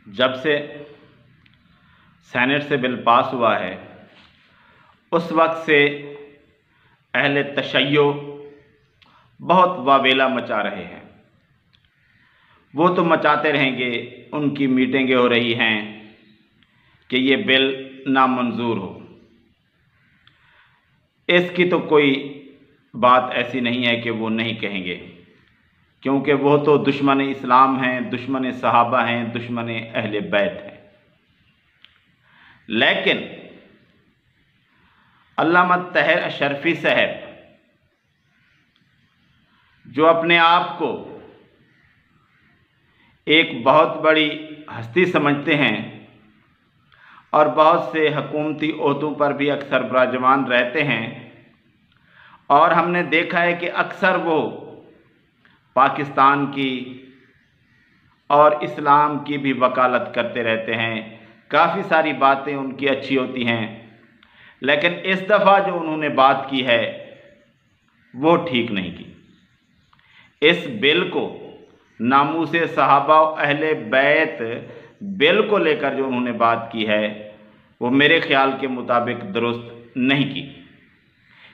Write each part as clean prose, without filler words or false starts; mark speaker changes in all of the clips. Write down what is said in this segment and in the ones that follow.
Speaker 1: जब से सेनेट से बिल पास हुआ है उस वक्त से अहले तशय्यो बहुत वावेला मचा रहे हैं। वो तो मचाते रहेंगे, उनकी मीटिंगें हो रही हैं कि ये बिल नामंजूर हो। इसकी तो कोई बात ऐसी नहीं है कि वो नहीं कहेंगे, क्योंकि वो तो दुश्मन इस्लाम हैं, दुश्मन सहाबा हैं, दुश्मन अहले बैत हैं। लेकिन अल्लामा तहर अशरफी साहब जो अपने आप को एक बहुत बड़ी हस्ती समझते हैं और बहुत से हुकूमती ओहदों पर भी अक्सर विराजमान रहते हैं, और हमने देखा है कि अक्सर वो पाकिस्तान की और इस्लाम की भी वकालत करते रहते हैं। काफ़ी सारी बातें उनकी अच्छी होती हैं, लेकिन इस दफ़ा जो उन्होंने बात की है वो ठीक नहीं की। इस बिल को, नामूसे सहाबा अहले बैत बिल को लेकर जो उन्होंने बात की है वो मेरे ख्याल के मुताबिक दुरुस्त नहीं की।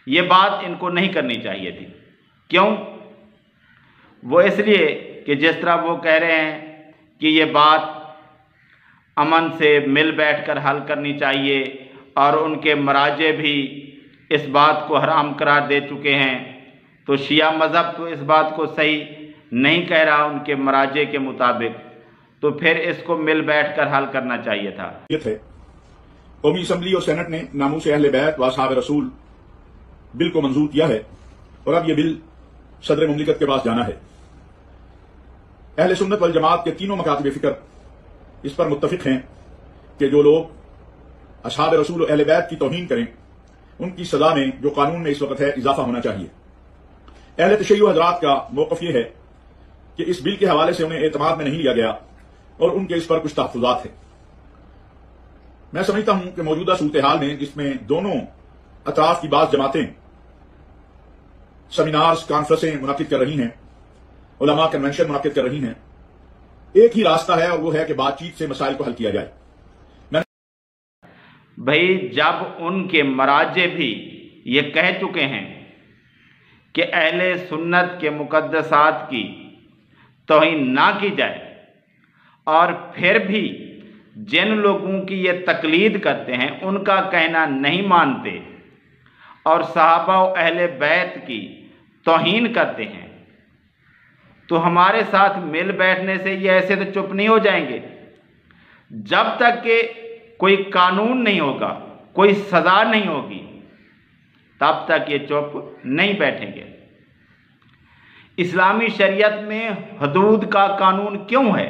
Speaker 1: ये बात इनको नहीं करनी चाहिए थी। क्यों? वो इसलिए कि जिस तरह वो कह रहे हैं कि ये बात अमन से मिल बैठकर हल करनी चाहिए, और उनके मराजे भी इस बात को हराम करार दे चुके हैं, तो शिया मज़हब तो इस बात को सही नहीं कह रहा उनके मराजे के मुताबिक, तो फिर इसको मिल बैठकर हल करना चाहिए था।
Speaker 2: ये थे कौमी असम्बली और सेनेट ने नामूसे अहले बैत व असहाब रसूल बिल को मंजूर किया है, और अब यह बिल सदर मुमलिकत के पास जाना है। अहले सुन्नत वल जमात के तीनों मकातब फिक्र इस पर मुत्तफिक हैं कि जो लोग असहाब रसूल और अहले बैत की तौहीन करें उनकी सजा में जो कानून में इस वक्त है इजाफा होना चाहिए। अहले तशय्यो हजरात का मौक़िफ़ यह है कि इस बिल के हवाले से उन्हें एतमाद में नहीं लिया गया और उनके इस पर कुछ तहफ़्फ़ुज़ात हैं। मैं समझता हूं कि मौजूदा सूरत हाल में, जिसमें दोनों अतराफ की बाज़ जमातें सेमिनार्स, कॉन्फ्रेंसें मुनक़िद कर रही हैं, उलमा कन्वेंशन मुनक़िद कर रही हैं, एक ही रास्ता है और वो है कि बातचीत से मसाइल को हल किया जाए।
Speaker 1: भाई, जब उनके मराजे भी ये कह चुके हैं कि अहले सुन्नत के मुक़द्दसात की तौहीन ना की जाए, और फिर भी जिन लोगों की ये तकलीद करते हैं उनका कहना नहीं मानते और सहाबा और अहले बैत की तौहीन करते हैं, तो हमारे साथ मिल बैठने से ये ऐसे तो चुप नहीं हो जाएंगे। जब तक कि कोई कानून नहीं होगा, कोई सज़ा नहीं होगी, तब तक ये चुप नहीं बैठेंगे। इस्लामी शरीयत में हदूद का कानून क्यों है,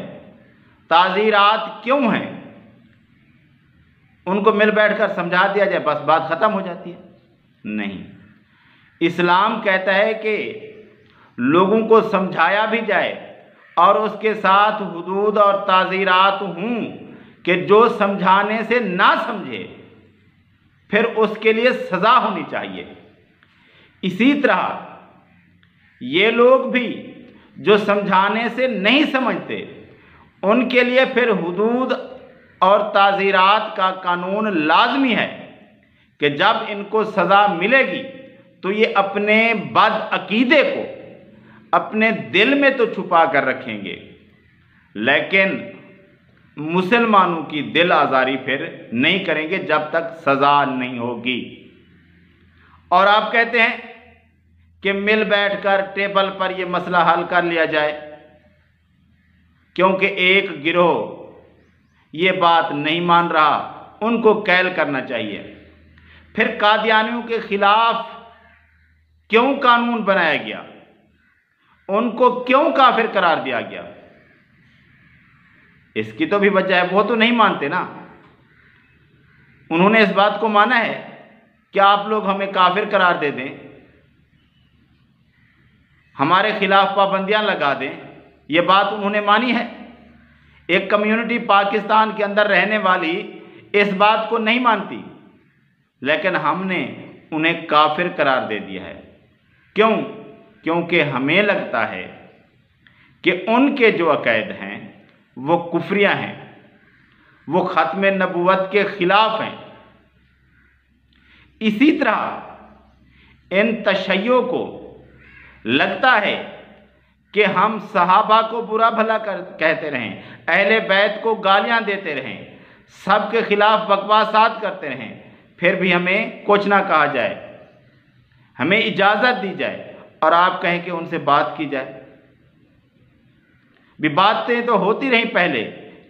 Speaker 1: ताज़ीरात क्यों हैं? उनको मिल बैठकर समझा दिया जाए, बस बात ख़त्म हो जाती है। नहीं, इस्लाम कहता है कि लोगों को समझाया भी जाए और उसके साथ हुदूद और ताज़ीरात हों कि जो समझाने से ना समझे फिर उसके लिए सज़ा होनी चाहिए। इसी तरह ये लोग भी जो समझाने से नहीं समझते उनके लिए फिर हुदूद और ताज़ीरात का कानून लाजमी है कि जब इनको सज़ा मिलेगी तो ये अपने बदअकीदे को अपने दिल में तो छुपा कर रखेंगे, लेकिन मुसलमानों की दिल आज़ारी फिर नहीं करेंगे जब तक सज़ा नहीं होगी। और आप कहते हैं कि मिल बैठकर टेबल पर यह मसला हल कर लिया जाए, क्योंकि एक गिरोह ये बात नहीं मान रहा, उनको कैल करना चाहिए। फिर कादियानियों के खिलाफ क्यों कानून बनाया गया, उनको क्यों काफिर करार दिया गया? इसकी तो भी वजह है, वो तो नहीं मानते ना। उन्होंने इस बात को माना है कि आप लोग हमें काफिर करार दे दें, हमारे खिलाफ पाबंदियां लगा दें, ये बात उन्होंने मानी है। एक कम्युनिटी पाकिस्तान के अंदर रहने वाली इस बात को नहीं मानती, लेकिन हमने उन्हें काफिर करार दे दिया है। क्यों? क्योंकि हमें लगता है कि उनके जो अक़ीदे हैं वो कुफ्रिया हैं, वो ख़त्म नबूवत के खिलाफ हैं। इसी तरह इन तशय्यो को लगता है कि हम सहाबा को बुरा भला कहते रहें, अहले बैत को गालियां देते रहें, सबके खिलाफ बकवासात करते रहें, फिर भी हमें कुछ ना कहा जाए, हमें इजाज़त दी जाए और आप कहें कि उनसे बात की जाए। भी बातें तो होती रहीं पहले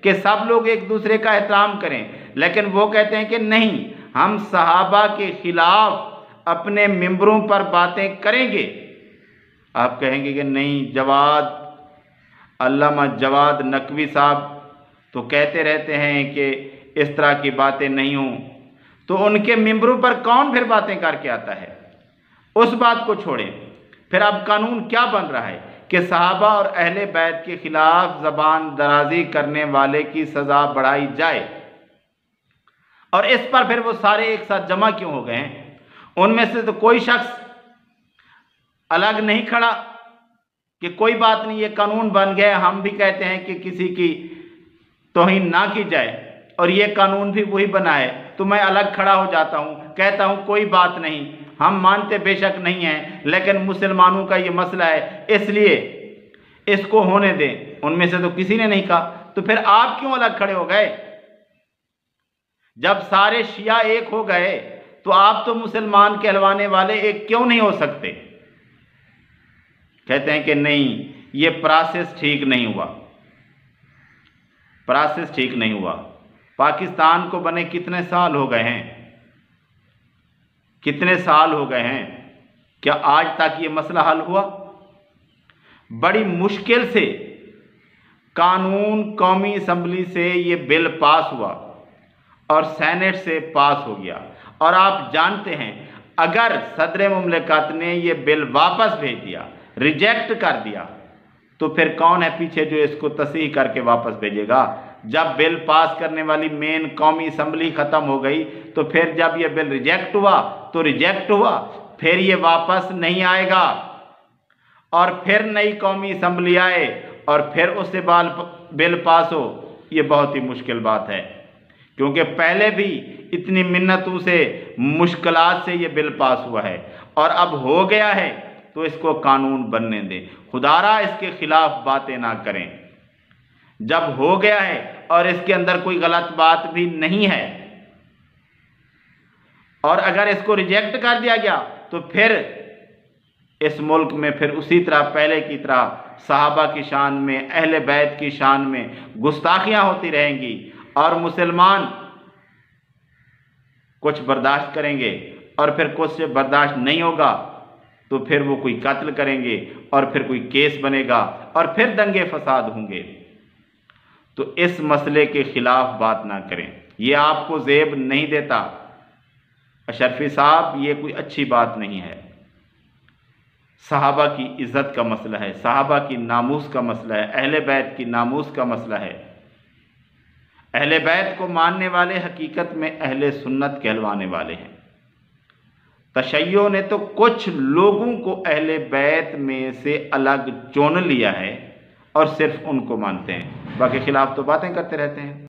Speaker 1: कि सब लोग एक दूसरे का एहतराम करें, लेकिन वो कहते हैं कि नहीं, हम सहाबा के खिलाफ अपने मिंबरों पर बातें करेंगे। आप कहेंगे कि नहीं, अल्लामा जवाद नकवी साहब तो कहते रहते हैं कि इस तरह की बातें नहीं हों, तो उनके मिंबरों पर कौन फिर बातें करके आता है? उस बात को छोड़ें। फिर अब कानून क्या बन रहा है कि सहाबा और अहले बैत के खिलाफ ज़बान दराजी करने वाले की सज़ा बढ़ाई जाए। और इस पर फिर वो सारे एक साथ जमा क्यों हो गए हैं? उनमें से तो कोई शख्स अलग नहीं खड़ा कि कोई बात नहीं, ये कानून बन गया, हम भी कहते हैं कि किसी की तौहीन ना की जाए और ये कानून भी वही बनाए, तो मैं अलग खड़ा हो जाता हूँ, कहता हूँ कोई बात नहीं, हम मानते बेशक नहीं हैं, लेकिन मुसलमानों का ये मसला है इसलिए इसको होने दें। उनमें से तो किसी ने नहीं कहा, तो फिर आप क्यों अलग खड़े हो गए? जब सारे शिया एक हो गए तो आप तो मुसलमान कहलवाने वाले एक क्यों नहीं हो सकते? कहते हैं कि नहीं, ये प्रोसेस ठीक नहीं हुआ, प्रोसेस ठीक नहीं हुआ। पाकिस्तान को बने कितने साल हो गए हैं, कितने साल हो गए हैं, क्या आज तक ये मसला हल हुआ? बड़ी मुश्किल से कानून कौमी असम्बली से ये बिल पास हुआ और सेनेट से पास हो गया। और आप जानते हैं, अगर सदर मुमलिकत ने ये बिल वापस भेज दिया, रिजेक्ट कर दिया, तो फिर कौन है पीछे जो इसको तस्हीह करके वापस भेजेगा? जब बिल पास करने वाली मेन कौमी असम्बली ख़त्म हो गई, तो फिर जब ये बिल रिजेक्ट हुआ तो रिजेक्ट हुआ, फिर ये वापस नहीं आएगा और फिर नई कौमी असम्बली आए और फिर उससे बिल पास हो, ये बहुत ही मुश्किल बात है। क्योंकि पहले भी इतनी मिन्नतों से, मुश्किलात से ये बिल पास हुआ है और अब हो गया है, तो इसको कानून बनने दें। खुदारा इसके खिलाफ बातें ना करें। जब हो गया है और इसके अंदर कोई गलत बात भी नहीं है, और अगर इसको रिजेक्ट कर दिया गया, तो फिर इस मुल्क में फिर उसी तरह पहले की तरह सहाबा की शान में, अहले बैत की शान में गुस्ताखियां होती रहेंगी और मुसलमान कुछ बर्दाश्त करेंगे और फिर कुछ से बर्दाश्त नहीं होगा तो फिर वो कोई कत्ल करेंगे और फिर कोई केस बनेगा और फिर दंगे फसाद होंगे। तो इस मसले के खिलाफ बात ना करें, ये आपको ज़ेब नहीं देता। अशरफी साहब, ये कोई अच्छी बात नहीं है। सहाबा की इज़्ज़त का मसला है, सहाबा की नामूस का मसला है, अहले बैत की नामूस का मसला है। अहले बैत को मानने वाले हकीकत में अहले सुन्नत कहलवाने वाले हैं। तशय्यो ने तो कुछ लोगों को अहले बैत में से अलग चुन लिया है और सिर्फ उनको मानते हैं, बाकी खिलाफ तो बातें करते रहते हैं।